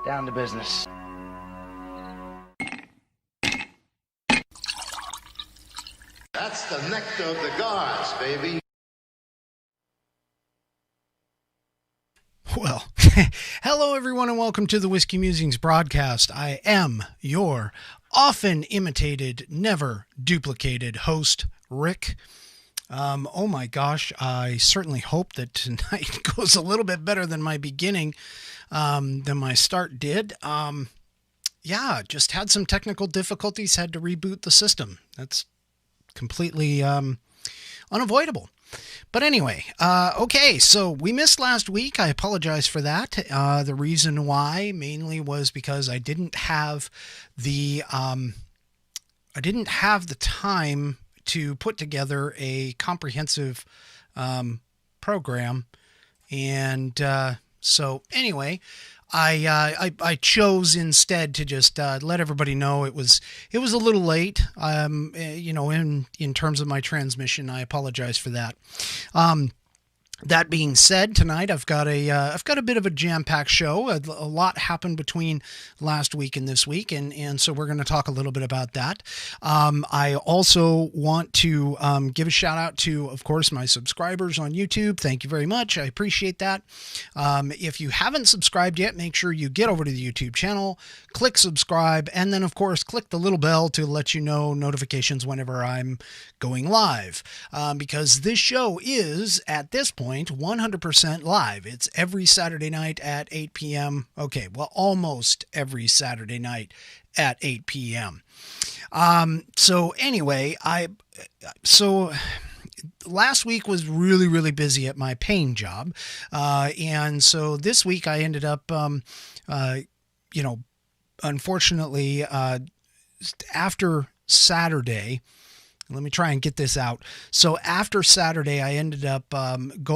Down to business. That's the nectar of the gods, baby. Well, hello everyone and welcome to the Whiskey Musings broadcast. I am your often imitated, never duplicated host, Rick. Oh my gosh, I certainly hope that tonight goes a little bit better than my beginning, than my start did. Yeah, just had some technical difficulties, had to reboot the system. That's completely unavoidable. But anyway, okay, so we missed last week. I apologize for that. The reason why mainly was because I didn't have the time to put together a comprehensive program, and so anyway, I chose instead to just let everybody know it was a little late. In terms of my transmission, I apologize for that. That being said, tonight I've got a bit of a jam-packed show. A lot happened between last week and this week, and so we're going to talk a little bit about that. I also want to give a shout out to, of course, my subscribers on YouTube. Thank you very much. I appreciate that. If you haven't subscribed yet, make sure you get over to the YouTube channel, click subscribe, and then, of course, click the little bell to let you know notifications whenever I'm going live, because this show is, at this point, 100% live. It's every Saturday night at 8 p.m. Okay, well, almost every Saturday night at 8 p.m. So anyway, last week was really, really busy at my paying job. And so this week I ended up, unfortunately, after Saturday, let me try and get this out. So after Saturday, I ended up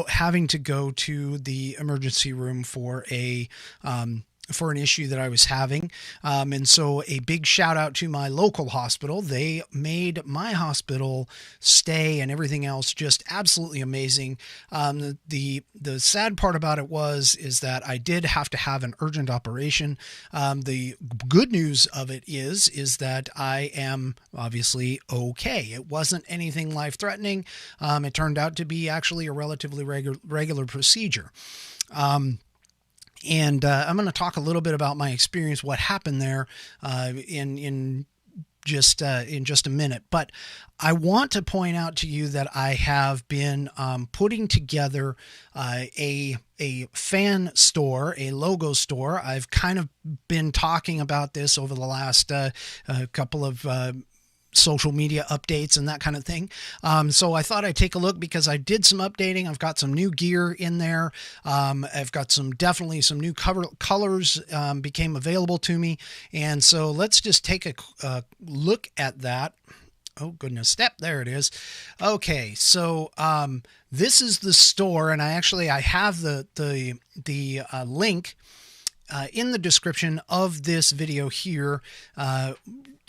having to go to the emergency room for an issue that I was having. And so a big shout out to my local hospital. They made my hospital stay and everything else just absolutely amazing. The sad part about it is that I did have to have an urgent operation. The good news of it is that I am obviously okay. It wasn't anything life-threatening. It turned out to be actually a relatively regular procedure. And I'm going to talk a little bit about my experience, what happened there, in just a minute. But I want to point out to you that I have been putting together a fan store, a logo store. I've kind of been talking about this over the last couple of social media updates and that kind of thing. So I thought I'd take a look because I did some updating. I've got some new gear in there. I've got definitely some new colors became available to me. And so let's just take a look at that. Oh goodness, there it is. Okay. So, this is the store, and I have the link in the description of this video here,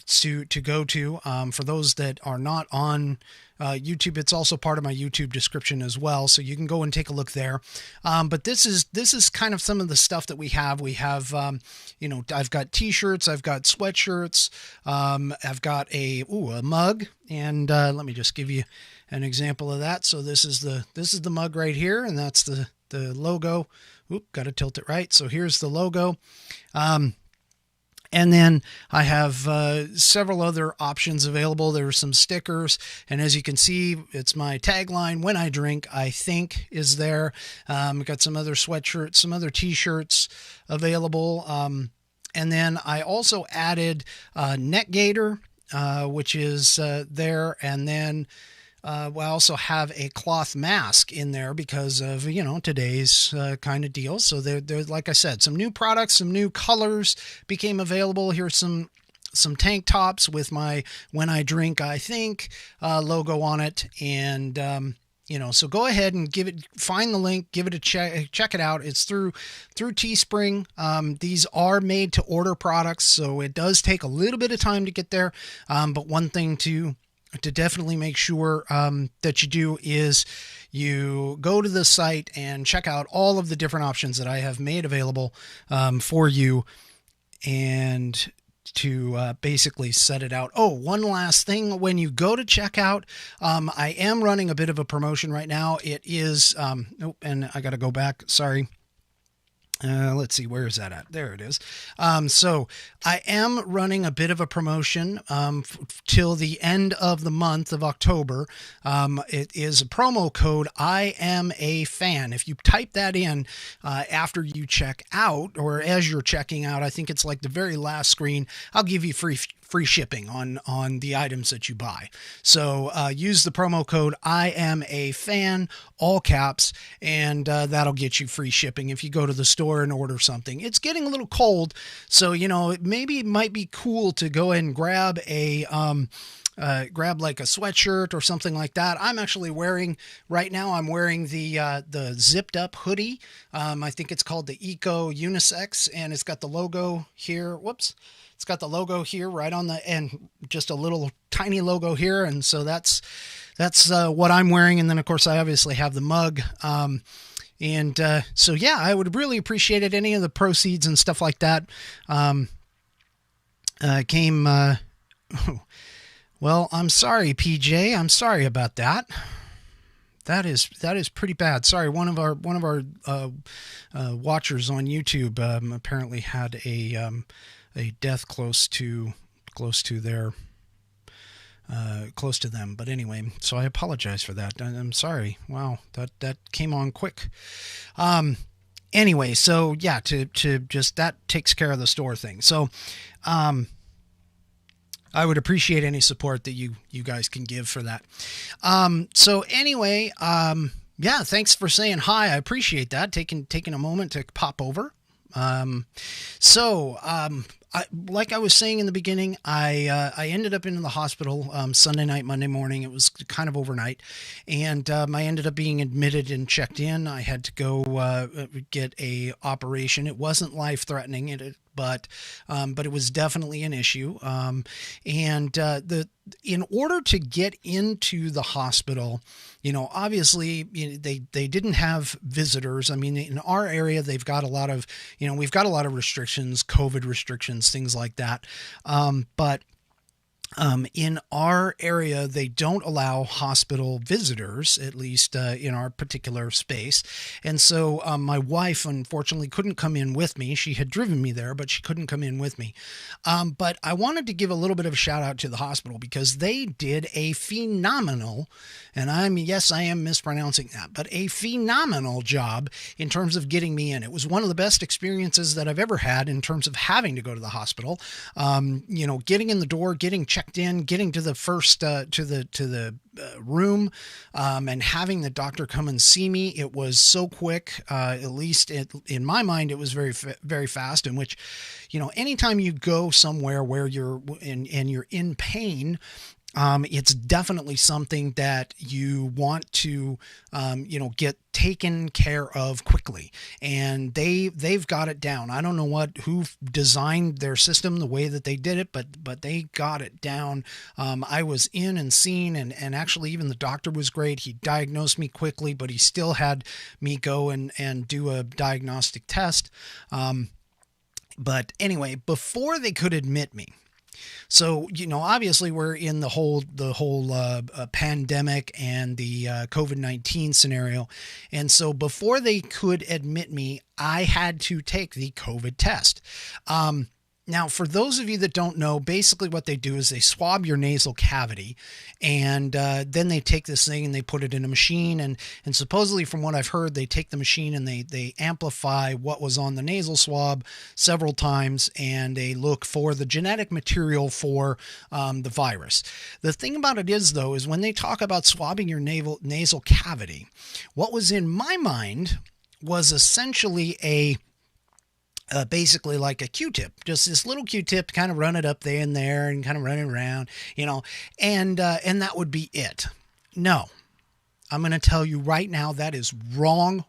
to go to. For those that are not on YouTube, it's also part of my YouTube description as well, so you can go and take a look there. But this is kind of some of the stuff that we have. We have, I've got t-shirts, I've got sweatshirts, I've got a mug, and let me just give you an example of that. So this is the mug right here, and that's the logo. Got to tilt it right. So here's the logo. And then I have several other options available. There are some stickers, and as you can see, it's my tagline, "When I drink, I think," is there. I've got some other sweatshirts, some other t-shirts available. And then I also added neck gaiter, which is there, and then we also have a cloth mask in there because of, today's kind of deal. So there's, like I said, some new products, some new colors became available. Here's some tank tops with my "When I Drink, I Think" logo on it. And, so go ahead and find the link, give it a check it out. It's through Teespring. These are made to order products, so it does take a little bit of time to get there. But one thing to definitely make sure that you do is you go to the site and check out all of the different options that I have made available for you and to basically set it out. Oh, one last thing. When you go to checkout, I am running a bit of a promotion right now. It is, and I got to go back. Sorry. Let's see, where is that at? There it is. So I am running a bit of a promotion till the end of the month of October. It is a promo code, I am a fan. If you type that in after you check out, or as you're checking out, I think it's like the very last screen, I'll give you free shipping on the items that you buy. So use the promo code I am a fan, all caps, and that'll get you free shipping if you go to the store and order something. It's getting a little cold, so maybe it might be cool to go and grab a grab like a sweatshirt or something like that. I'm actually wearing right now. I'm wearing the zipped up hoodie. I think it's called the Eco Unisex, and it's got the logo here. Whoops. It's got the logo here right on the end, just a little tiny logo here. And so that's what I'm wearing. And then of course I obviously have the mug. So yeah, I would really appreciate it. Any of the proceeds and stuff like that, came, well, I'm sorry, PJ. I'm sorry about that. That is pretty bad. Sorry, one of our watchers on YouTube apparently had a death close to them. But anyway, so I apologize for that. I'm sorry. Wow, that came on quick. Anyway, so yeah, to just that takes care of the store thing. So I would appreciate any support that you guys can give for that. So anyway, yeah, thanks for saying hi. I appreciate that. Taking a moment to pop over. Like I was saying in the beginning, I ended up in the hospital Sunday night, Monday morning. It was kind of overnight, and I ended up being admitted and checked in. I had to go get a operation. It wasn't life-threatening, but it was definitely an issue. In order to get into the hospital, obviously they didn't have visitors. I mean, in our area, they've got a lot of, we've got a lot of restrictions, COVID restrictions, things like that. But in our area, they don't allow hospital visitors, at least in our particular space. And so my wife, unfortunately, couldn't come in with me. She had driven me there, but she couldn't come in with me. But I wanted to give a little bit of a shout out to the hospital because they did a phenomenal, and yes, I am mispronouncing that, but a phenomenal job in terms of getting me in. It was one of the best experiences that I've ever had in terms of having to go to the hospital. Getting in the door, getting checked in, getting to the first to the room, and having the doctor come and see me. It was so quick. At least in my mind, it was very very fast. In which, anytime you go somewhere where you're in pain, it's definitely something that you want to, get taken care of quickly, and they've got it down. I don't know who designed their system the way that they did it, but they got it down. I was in and seen, and actually even the doctor was great. He diagnosed me quickly, but he still had me go and do a diagnostic test. But anyway, before they could admit me. So, obviously we're in the whole pandemic and the COVID-19 scenario. And so before they could admit me, I had to take the COVID test. Now, for those of you that don't know, basically what they do is they swab your nasal cavity, and then they take this thing and they put it in a machine. And supposedly, from what I've heard, they take the machine and they amplify what was on the nasal swab several times, and they look for the genetic material for the virus. The thing about it is, though, is when they talk about swabbing your nasal cavity, what was in my mind was essentially basically like a Q-tip, just this little Q-tip to kind of run it up there and there and kind of run it around, and that would be it. No, I'm going to tell you right now, that is wrong.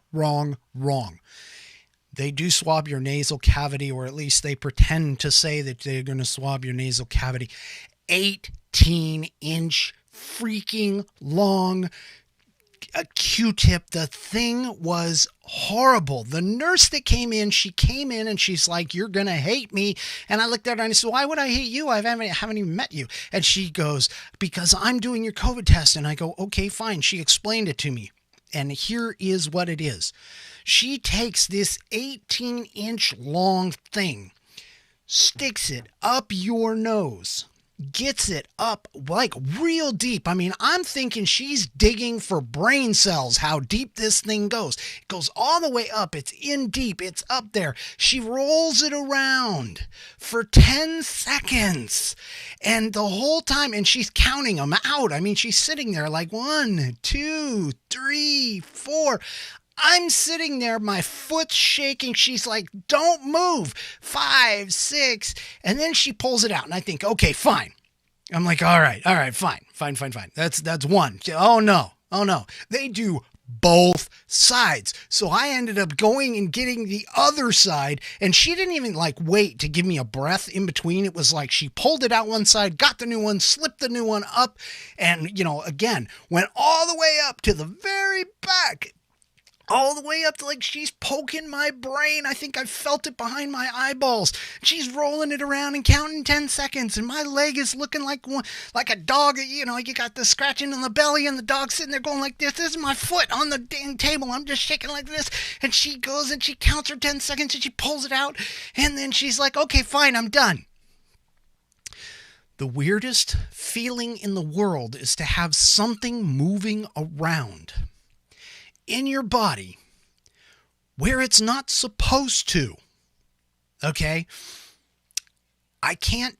They do swab your nasal cavity, or at least they pretend to say that they're going to swab your nasal cavity. 18-inch freaking long a Q-tip. The thing was horrible. The nurse that came in, she came in and she's like, "You're going to hate me." And I looked at her and I said, "Why would I hate you? I haven't even met you." And she goes, "Because I'm doing your COVID test." And I go, "Okay, fine." She explained it to me. And here is what it is. She takes this 18-inch long thing, sticks it up your nose, gets it up like real deep. I mean, I'm thinking she's digging for brain cells, how deep this thing goes. It goes all the way up. It's in deep. It's up there. She rolls it around for 10 seconds. And the whole time, and she's counting them out. I mean, she's sitting there like 1, 2, 3, 4. I'm sitting there, my foot's shaking. She's like, "Don't move." 5, 6. And then she pulls it out. And I think, okay, fine. I'm like, all right, fine. That's one. Oh no. They do both sides. So I ended up going and getting the other side. And she didn't even like wait to give me a breath in between. It was like she pulled it out one side, got the new one, slipped the new one up. And, again, went all the way up to the very back. All the way up to like she's poking my brain. I think I felt it behind my eyeballs. She's rolling it around and counting 10 seconds. And my leg is looking like a dog. You got the scratching on the belly and the dog sitting there going like this. This is my foot on the dang table. I'm just shaking like this. And she goes and she counts her 10 seconds and she pulls it out. And then she's like, "Okay, fine, I'm done." The weirdest feeling in the world is to have something moving around in your body where it's not supposed to. Okay? I can't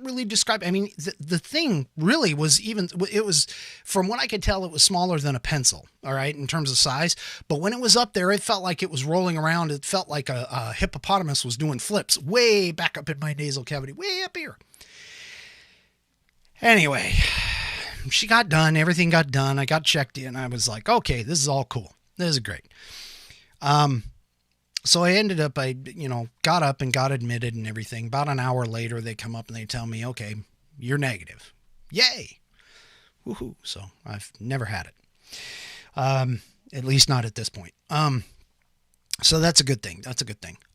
really describe. I mean, the thing really was it was, from what I could tell, it was smaller than a pencil, all right, in terms of size. But when it was up there, it felt like it was rolling around. It felt like a hippopotamus was doing flips way back up in my nasal cavity, way up here. Anyway, she got done. Everything got done. I got checked in. I was like, okay, this is all cool. This is great. So I ended up, got up and got admitted and everything. About an hour later, they come up and they tell me, "Okay, you're negative." Yay. Woohoo. So I've never had it. At least not at this point. So that's a good thing.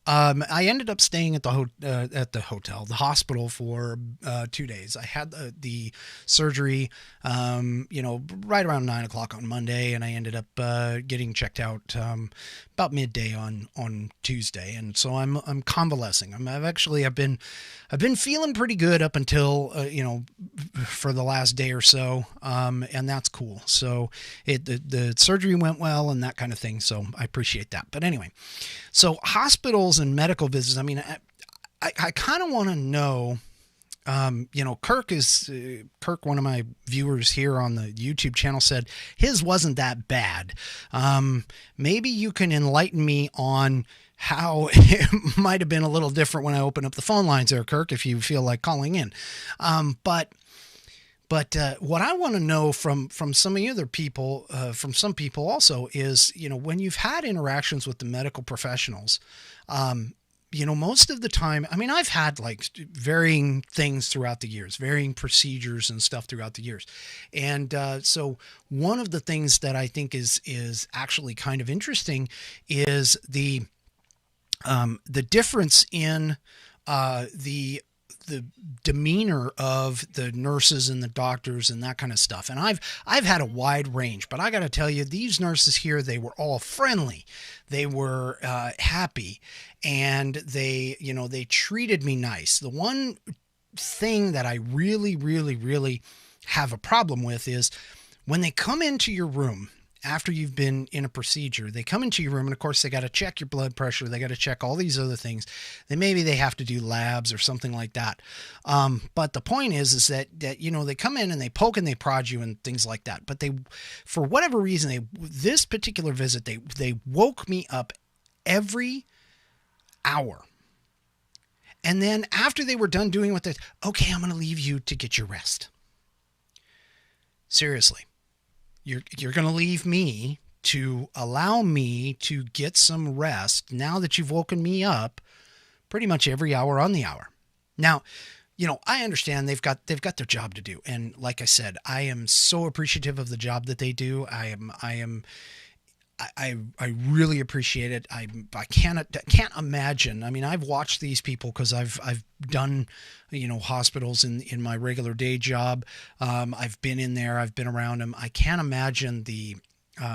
I ended up staying at the hospital for 2 days. I had the surgery, right around 9:00 on Monday, and I ended up getting checked out about midday on Tuesday. And so I'm convalescing. I've been feeling pretty good up until for the last day or so, and that's cool. So the surgery went well and that kind of thing. So I appreciate that. But anyway, so hospitals and medical visits. I mean, I kind of want to know. Kirk, one of my viewers here on the YouTube channel, said his wasn't that bad. Maybe you can enlighten me on how it might have been a little different when I open up the phone lines there, Kirk, if you feel like calling in. But what I want to know from some of the other people, from some people also, is, when you've had interactions with the medical professionals, most of the time, I mean, I've had like varying things throughout the years, varying procedures and stuff throughout the years. And so one of the things that I think is actually kind of interesting is the difference in the demeanor of the nurses and the doctors and that kind of stuff. And I've had a wide range, but I got to tell you, these nurses here, they were all friendly. They were happy, and they treated me nice. The one thing that I really, really, really have a problem with is when they come into your room after you've been in a procedure. They come into your room, and of course they got to check your blood pressure. They got to check all these other things. Then maybe they have to do labs or something like that. But the point is that they come in and they poke and they prod you and things like that. But they, for whatever reason, this particular visit, they woke me up every hour. And then after they were done doing what okay, I'm going to leave you to get your rest. Seriously. You're going to leave me to allow me to get some rest now that you've woken me up pretty much every hour on the hour. Now, I understand they've got their job to do, and like I said, I am so appreciative of the job that they do. I really appreciate it. I can't imagine. I mean, I've watched these people because I've done, hospitals in my regular day job. I've been in there. I've been around them. I can't imagine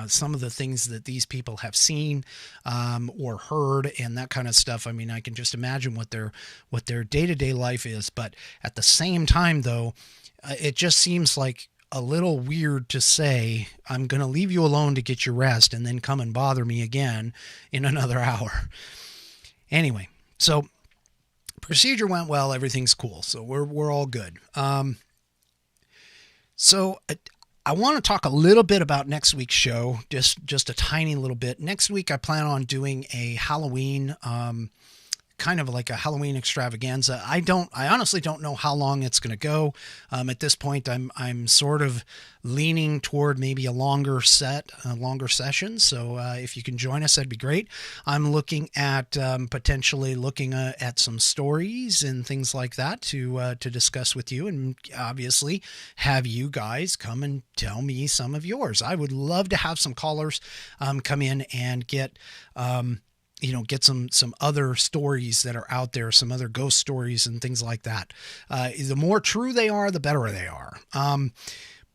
some of the things that these people have seen or heard and that kind of stuff. I mean, I can just imagine what their day-to-day life is. But at the same time, though, it just seems like a little weird to say, I'm going to leave you alone to get your rest and then come and bother me again in another hour. Anyway, so procedure went well. Everything's cool. So we're all good. So I want to talk a little bit about next week's show, just a tiny little bit. Next week, I plan on doing a Halloween, kind of like a Halloween extravaganza. I honestly don't know how long it's going to go. At this point, I'm sort of leaning toward maybe a longer session. So if you can join us, that'd be great. I'm looking at potentially looking at some stories and things like that to discuss with you, and obviously have you guys come and tell me some of yours. I would love to have some callers come in and get some other stories that are out there, some other ghost stories and things like that. The more true they are, the better they are.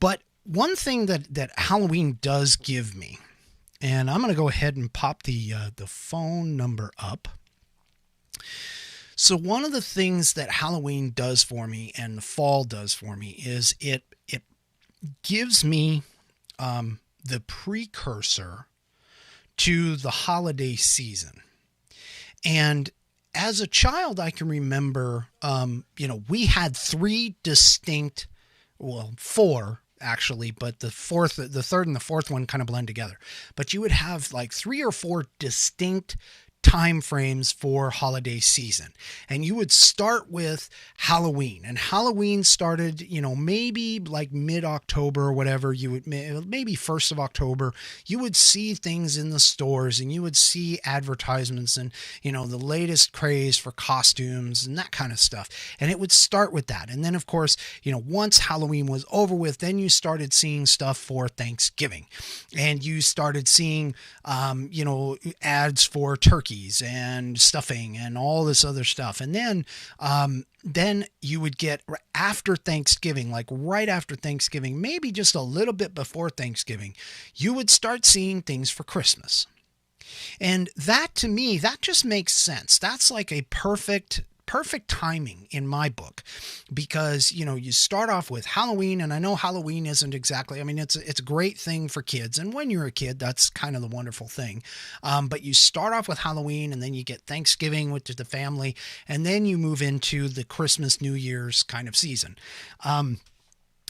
But one thing that Halloween does give me, and I'm going to go ahead and pop the phone number up. So one of the things that Halloween does for me and the fall does for me is it gives me the precursor to the holiday season. And as a child, I can remember, we had four actually, but the third and the fourth one kind of blend together. But you would have like 3 or 4 distinct time frames for holiday season, and you would start with Halloween, and Halloween started maybe like mid-October or whatever. You would maybe 1st of October you would see things in the stores, and you would see advertisements and the latest craze for costumes and that kind of stuff, and it would start with that. And then of course once Halloween was over with, then you started seeing stuff for Thanksgiving, and you started seeing ads for turkey and stuffing and all this other stuff. And then you would get after Thanksgiving, like right after Thanksgiving, maybe just a little bit before Thanksgiving, you would start seeing things for Christmas. And that, to me, that just makes sense. That's like a perfect timing in my book, because you start off with Halloween, and I know Halloween isn't exactly, I mean, it's a great thing for kids, and when you're a kid, that's kind of the wonderful thing. But you start off with Halloween, and then you get Thanksgiving with the family, and then you move into the Christmas, New Year's kind of season. And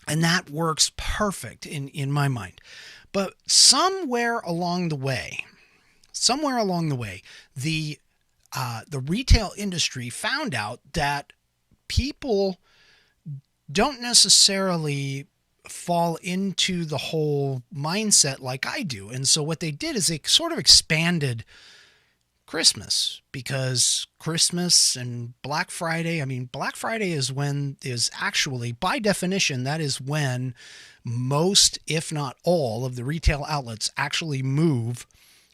that works perfect in my mind. But somewhere along the way, the retail industry found out that people don't necessarily fall into the whole mindset like I do. And so what they did is they sort of expanded Christmas, because Christmas and Black Friday, Black Friday is actually, by definition, that is when most, if not all, of the retail outlets actually move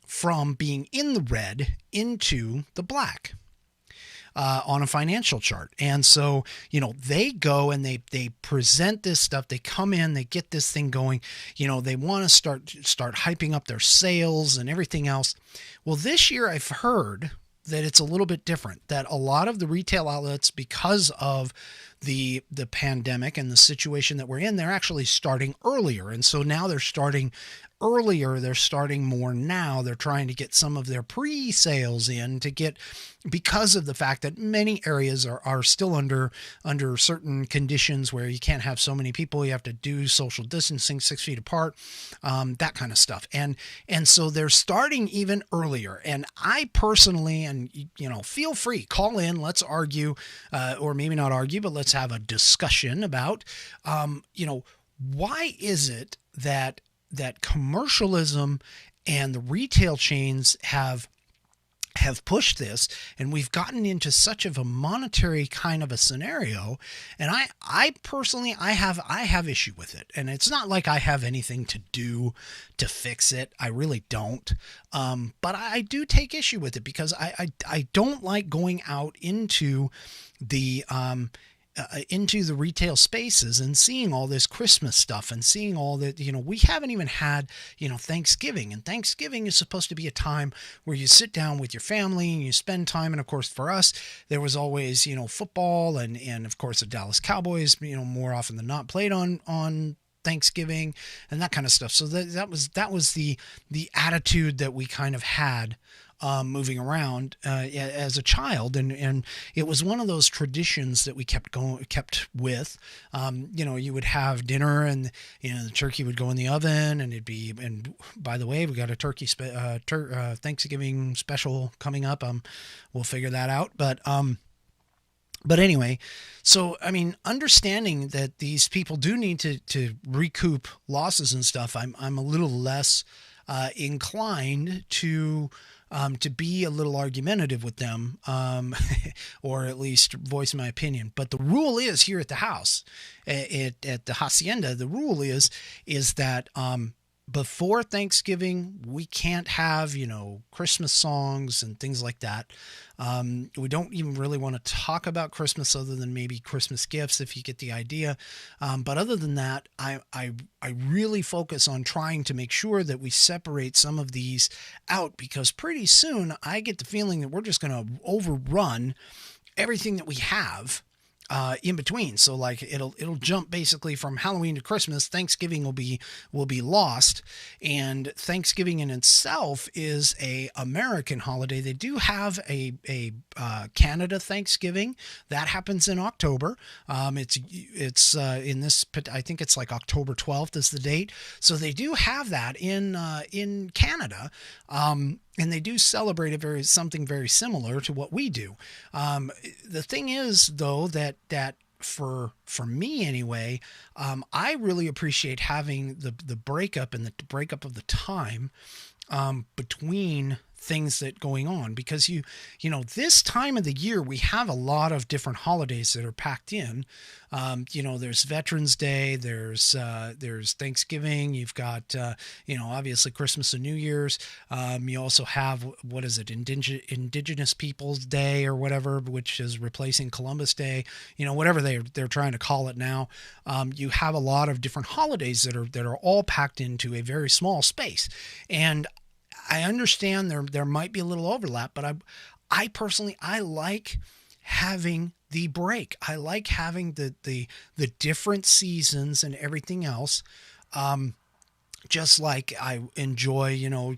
from being in the red into the black on a financial chart. And so, they go and they present this stuff. They come in, they get this thing going. They want to start hyping up their sales and everything else. Well, this year I've heard that it's a little bit different, that a lot of the retail outlets, because of the pandemic and the situation that we're in, they're actually starting earlier. And so now they're starting earlier. They're starting more now. They're trying to get some of their pre-sales in because of the fact that many areas are still under certain conditions where you can't have so many people. You have to do social distancing 6 feet apart, that kind of stuff. And so they're starting even earlier. And I personally, and feel free, call in, let's argue, or maybe not argue, but let's have a discussion about, why is it that commercialism and the retail chains have have pushed this, and we've gotten into such of a monetary kind of a scenario. And I personally, I have issue with it, and it's not like I have anything to do to fix it. I really don't. But I do take issue with it because I don't like going out into the retail spaces and seeing all this Christmas stuff and seeing all that, we haven't even had, Thanksgiving, and Thanksgiving is supposed to be a time where you sit down with your family and you spend time. And of course, for us, there was always, football and of course the Dallas Cowboys, more often than not played on Thanksgiving and that kind of stuff. So that was the attitude that we kind of had moving around as a child, and it was one of those traditions that we kept with. You would have dinner, and the turkey would go in the oven, and and by the way, we got a turkey Thanksgiving special coming up. We'll figure that out, but anyway, so, I mean, understanding that these people do need to recoup losses and stuff, I'm a little less inclined to be a little argumentative with them, or at least voice my opinion. But the rule is here at the house, at the hacienda, the rule is that before Thanksgiving, we can't have, Christmas songs and things like that. We don't even really want to talk about Christmas other than maybe Christmas gifts, if you get the idea. But other than that, I really focus on trying to make sure that we separate some of these out, because pretty soon I get the feeling that we're just going to overrun everything that we have in between. So like it'll jump basically from Halloween to Christmas. Thanksgiving will be lost, and Thanksgiving in itself is a American holiday. They do have a Canada Thanksgiving that happens in October. It's in this, I think it's like October 12th is the date. So they do have that in Canada. And they do celebrate something very similar to what we do. The thing is, though, that for me anyway, I really appreciate having the breakup and the breakup of the time between things that going on, because this time of the year we have a lot of different holidays that are packed in. There's Veterans Day, there's Thanksgiving, you've got obviously Christmas and New Year's. You also have, what is it, Indigenous Peoples Day or whatever, which is replacing Columbus Day, whatever they're trying to call it now. You have a lot of different holidays that are all packed into a very small space, and I understand there might be a little overlap, but I personally, I like having the break. I like having the different seasons and everything else. Just like I enjoy,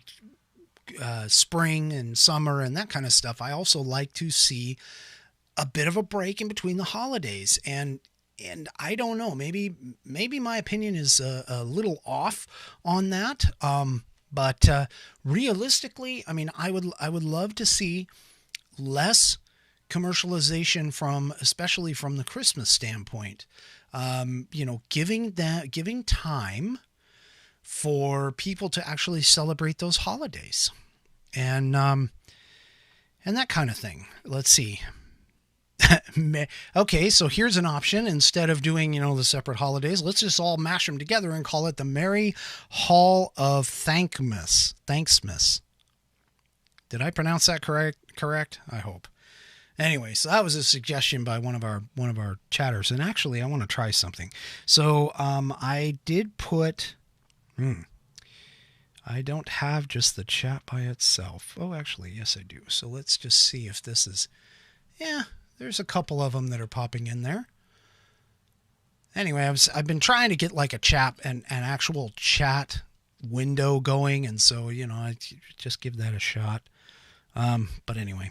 spring and summer and that kind of stuff. I also like to see a bit of a break in between the holidays, and I don't know, maybe my opinion is a little off on that. But realistically, I mean, I would love to see less commercialization especially from the Christmas standpoint. Giving time for people to actually celebrate those holidays, and that kind of thing. Let's see. Okay, so here's an option. Instead of doing, the separate holidays, let's just all mash them together and call it the Merry Hall of Thanksmas. Did I pronounce that correct? I hope. Anyway, so that was a suggestion by one of our chatters, and actually I want to try something. So I did put I don't have just the chat by itself. Oh, actually, yes I do. So let's just see if this is, there's a couple of them that are popping in there. Anyway, I've been trying to get like an actual chat window going, and so I just give that a shot. But anyway,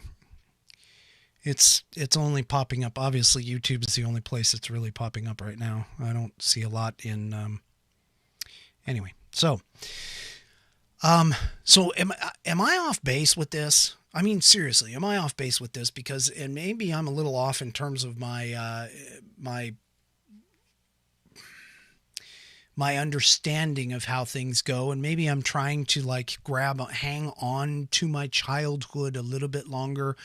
it's only popping up. Obviously, YouTube is the only place that's really popping up right now. I don't see a lot in. Anyway, so am I off base with this? I mean, seriously, am I off base with this? Because, and maybe I'm a little off in terms of my my understanding of how things go, and maybe I'm trying to like hang on to my childhood a little bit longer,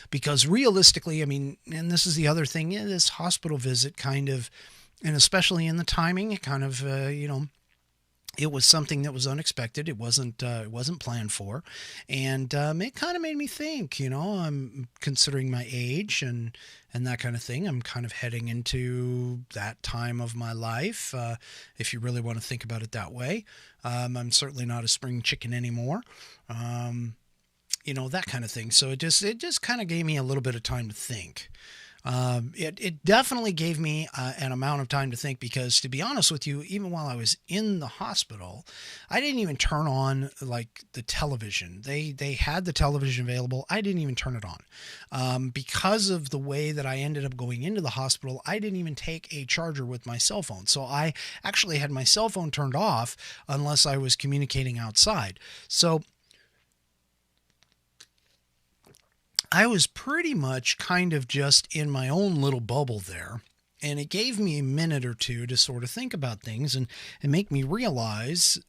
because realistically, I mean, and this is the other thing, yeah, this hospital visit kind of, and especially in the timing, it kind of, it was something that was unexpected. It wasn't planned for, and it kind of made me think. I'm considering my age and that kind of thing. I'm kind of heading into that time of my life, if you really want to think about it that way. I'm certainly not a spring chicken anymore. That kind of thing. So it just kind of gave me a little bit of time to think. It definitely gave me an amount of time to think, because to be honest with you, even while I was in the hospital, I didn't even turn on like the television. They had the television available. I didn't even turn it on, because of the way that I ended up going into the hospital. I didn't even take a charger with my cell phone. So I actually had my cell phone turned off unless I was communicating outside. So I was pretty much kind of just in my own little bubble there. And it gave me a minute or two to sort of think about things and make me realize,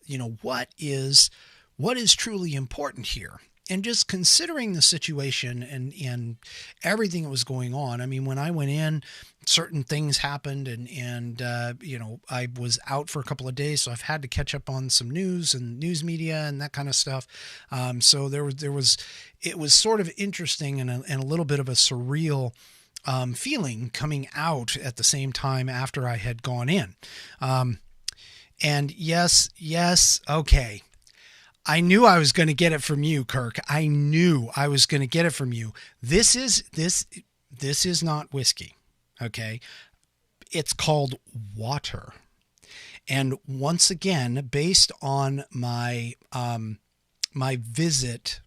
what is truly important here. And just considering the situation and everything that was going on. I mean, when I went in, certain things happened, and I was out for a couple of days, so I've had to catch up on some news and news media and that kind of stuff. So it was sort of interesting and a little bit of a surreal feeling coming out at the same time after I had gone in. And yes, okay. I knew I was going to get it from you, Kirk. I knew I was going to get it from you. This is not whiskey, okay? It's called water. And once again, based on my my visit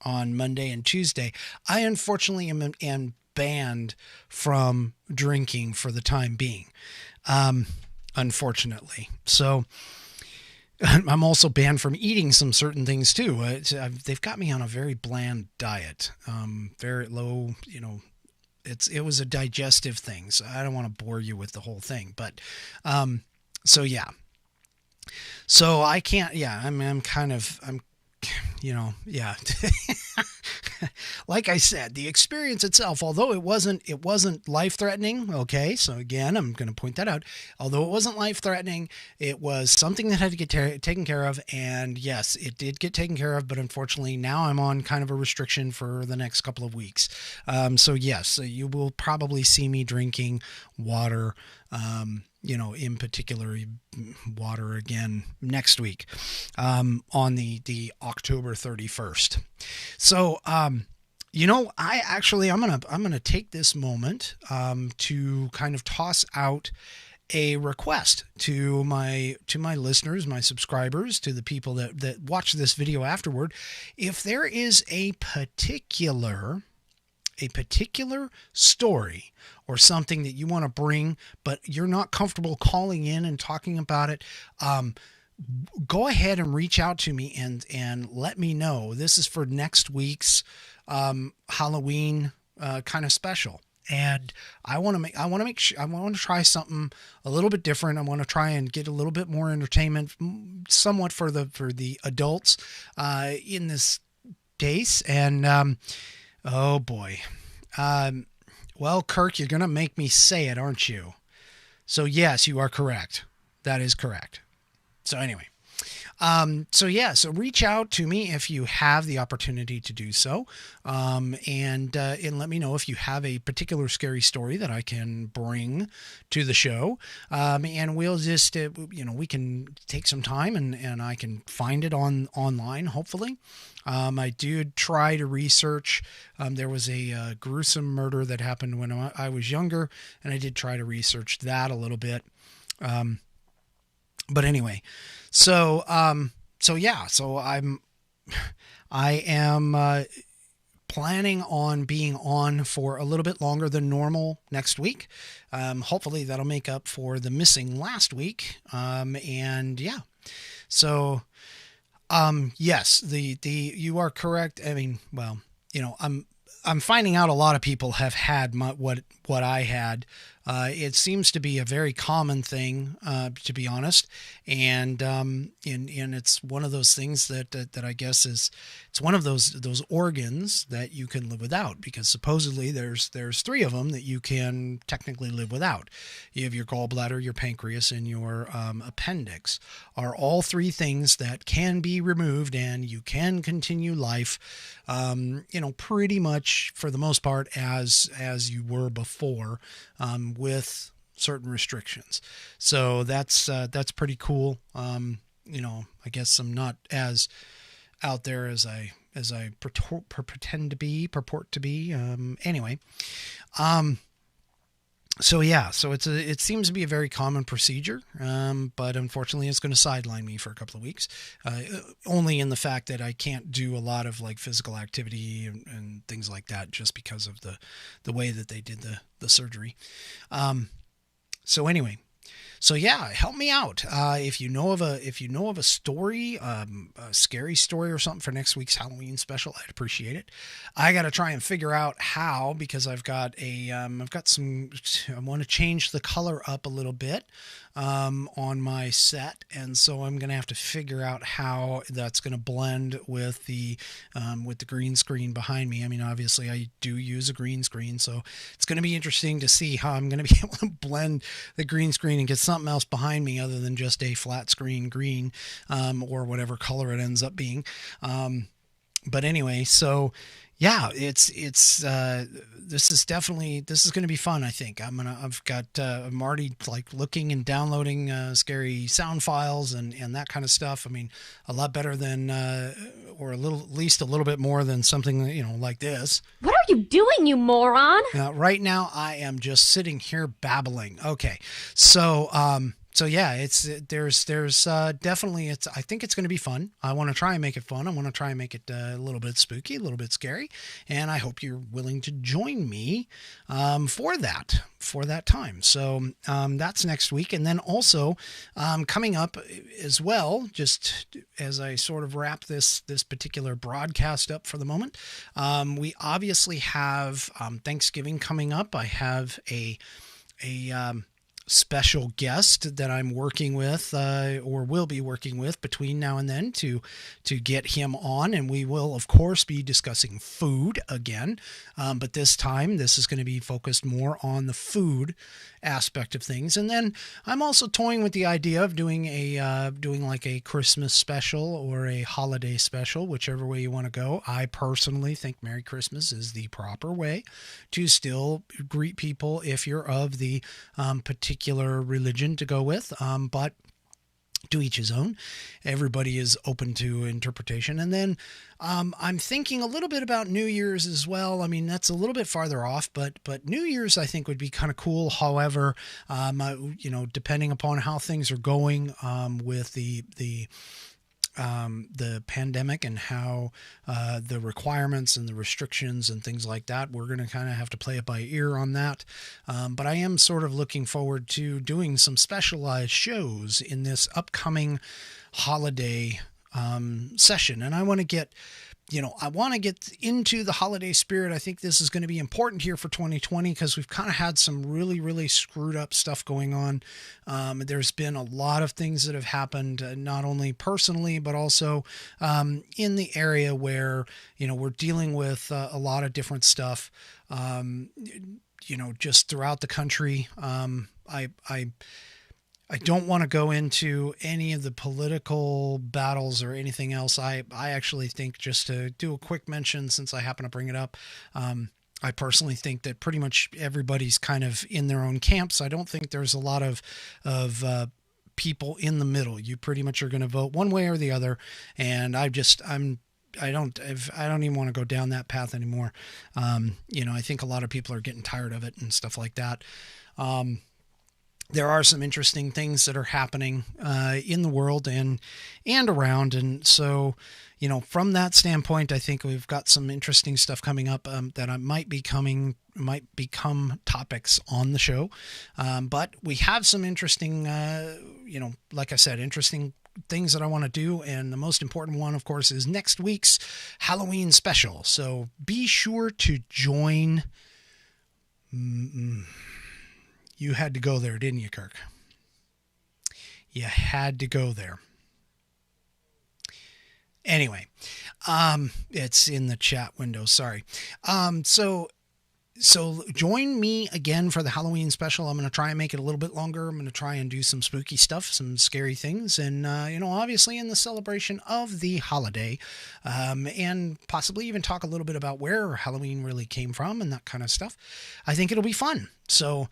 on Monday and Tuesday, I unfortunately am banned from drinking for the time being, unfortunately. So I'm also banned from eating some certain things too. They've got me on a very bland diet, very low. It was a digestive thing, so I don't want to bore you with the whole thing. But so yeah, so I can't. Yeah, yeah. Like I said, the experience itself, although it wasn't life-threatening. Okay, so again, I'm going to point that out. Although it wasn't life-threatening, it was something that had to get taken care of. And yes, it did get taken care of. But unfortunately, now I'm on kind of a restriction for the next couple of weeks. So yes, you will probably see me drinking water. In particular, water again next week, on the October 31st. So, I'm gonna take this moment to kind of toss out a request to my listeners, my subscribers, to the people that watch this video afterward. If there is a particular story or something that you want to bring, but you're not comfortable calling in and talking about it, go ahead and reach out to me and let me know. This is for next week's Halloween kind of special. And I want to try something a little bit different. I want to try and get a little bit more entertainment, somewhat for the adults in this case. And oh boy. Well, Kirk, you're going to make me say it, aren't you? So yes, you are correct. That is correct. So anyway, so reach out to me if you have the opportunity to do so. And let me know if you have a particular scary story that I can bring to the show. And we'll just, we can take some time and I can find it online, hopefully. I did try to research. There was a gruesome murder that happened when I was younger, and I did try to research that a little bit. But anyway, so I am planning on being on for a little bit longer than normal next week. Hopefully that'll make up for the missing last week. And yeah, so yes, you are correct. I mean, well, I'm finding out a lot of people have had what I had. It seems to be a very common thing, to be honest, and it's one of those things that I guess it's one of those organs that you can live without, because supposedly there's three of them that you can technically live without. You have your gallbladder, your pancreas, and your appendix. Are all three things that can be removed, and you can continue life, pretty much for the most part as you were before, with certain restrictions. So that's pretty cool. I guess I'm not as out there as I pretend to be, purport to be. Anyway. So it seems to be a very common procedure, but unfortunately it's going to sideline me for a couple of weeks, only in the fact that I can't do a lot of like physical activity and things like that, just because of the way that they did the surgery. So anyway. So yeah, help me out. If you know of a story, a scary story or something for next week's Halloween special, I'd appreciate it. I got to try and figure out how, because I want to change the color up a little bit on my set, and so I'm gonna have to figure out how that's gonna blend with the green screen behind me. I mean, obviously I do use a green screen, so it's gonna be interesting to see how I'm gonna be able to blend the green screen and get something else behind me other than just a flat screen green, or whatever color it ends up being. But anyway, so yeah, this is going to be fun. I think I'm already like looking and downloading scary sound files and that kind of stuff. I mean, a lot better than, or at least a little bit more than something, like this. What are you doing, you moron? Right now I am just sitting here babbling. Okay. So yeah, there's definitely, I think it's going to be fun. I want to try and make it fun. I want to try and make it a little bit spooky, a little bit scary, and I hope you're willing to join me for that time. So that's next week, and then also coming up as well, just as I sort of wrap this particular broadcast up for the moment, we obviously have Thanksgiving coming up. I have a special guest that I'm working with, or will be working with between now and then to get him on, and we will of course be discussing food again, but this time this is going to be focused more on the food aspect of things. And then I'm also toying with the idea of doing like a Christmas special or a holiday special, whichever way you want to go. I personally think Merry Christmas is the proper way to still greet people if you're of the particular religion to go with, but to each his own. Everybody is open to interpretation. And then I'm thinking a little bit about New Year's as well. I mean, that's a little bit farther off, but New Year's I think would be kind of cool. However, depending upon how things are going with the pandemic and how the requirements and the restrictions and things like that, we're going to kind of have to play it by ear on that. But I am sort of looking forward to doing some specialized shows in this upcoming holiday session. And I want to get into the holiday spirit. I think this is going to be important here for 2020 because we've kind of had some really, really screwed up stuff going on. There's been a lot of things that have happened, not only personally, but also in the area where, we're dealing with a lot of different stuff, just throughout the country. I don't want to go into any of the political battles or anything else. I actually think, just to do a quick mention, since I happen to bring it up, I personally think that pretty much everybody's kind of in their own camps. I don't think there's a lot of people in the middle. You pretty much are going to vote one way or the other. And I don't even want to go down that path anymore. I think a lot of people are getting tired of it and stuff like that. There are some interesting things that are happening in the world and around. And so, from that standpoint, I think we've got some interesting stuff coming up that might become topics on the show. But we have some interesting, like I said, interesting things that I want to do, and the most important one, of course, is next week's Halloween special. So be sure to join. You had to go there, didn't you, Kirk? You had to go there. Anyway, it's in the chat window. Sorry. So join me again for the Halloween special. I'm going to try and make it a little bit longer. I'm going to try and do some spooky stuff, some scary things, and, obviously in the celebration of the holiday, and possibly even talk a little bit about where Halloween really came from and that kind of stuff. I think it'll be fun. So,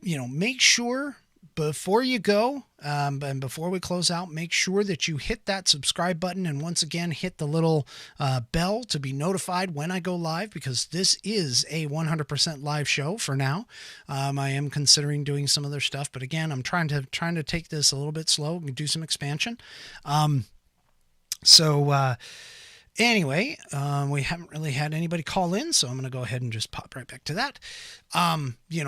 make sure before you go, and before we close out, make sure that you hit that subscribe button, and once again, hit the little bell to be notified when I go live, because this is a 100% live show for now. I am considering doing some other stuff, but again, I'm trying to take this a little bit slow and do some expansion. Anyway, we haven't really had anybody call in, so I'm going to go ahead and just pop right back to that.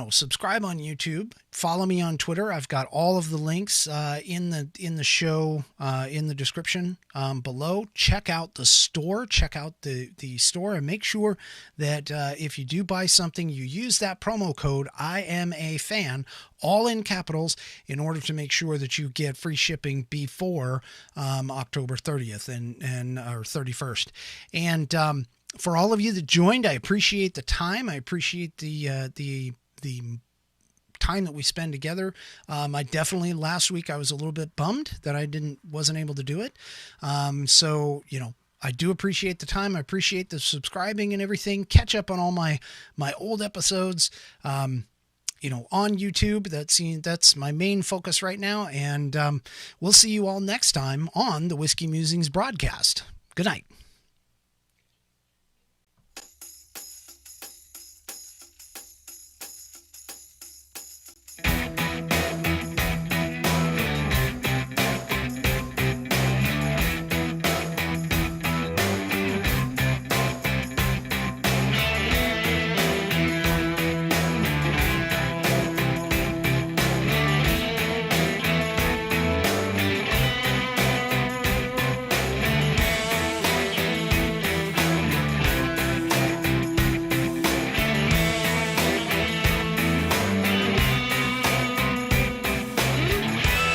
Subscribe on YouTube, follow me on Twitter. I've got all of the links in the show in the description below. Check out the store. Check out the store, and make sure that if you do buy something, you use that promo code I am a fan, all in capitals, in order to make sure that you get free shipping before October 30th and or 31st. And for all of you that joined, I appreciate the time. I appreciate the time that we spend together. I definitely, last week I was a little bit bummed that I wasn't able to do it. I do appreciate the time. I appreciate the subscribing and everything. Catch up on all my old episodes. On YouTube. That's my main focus right now. And we'll see you all next time on the Whiskey Musings broadcast. Good night.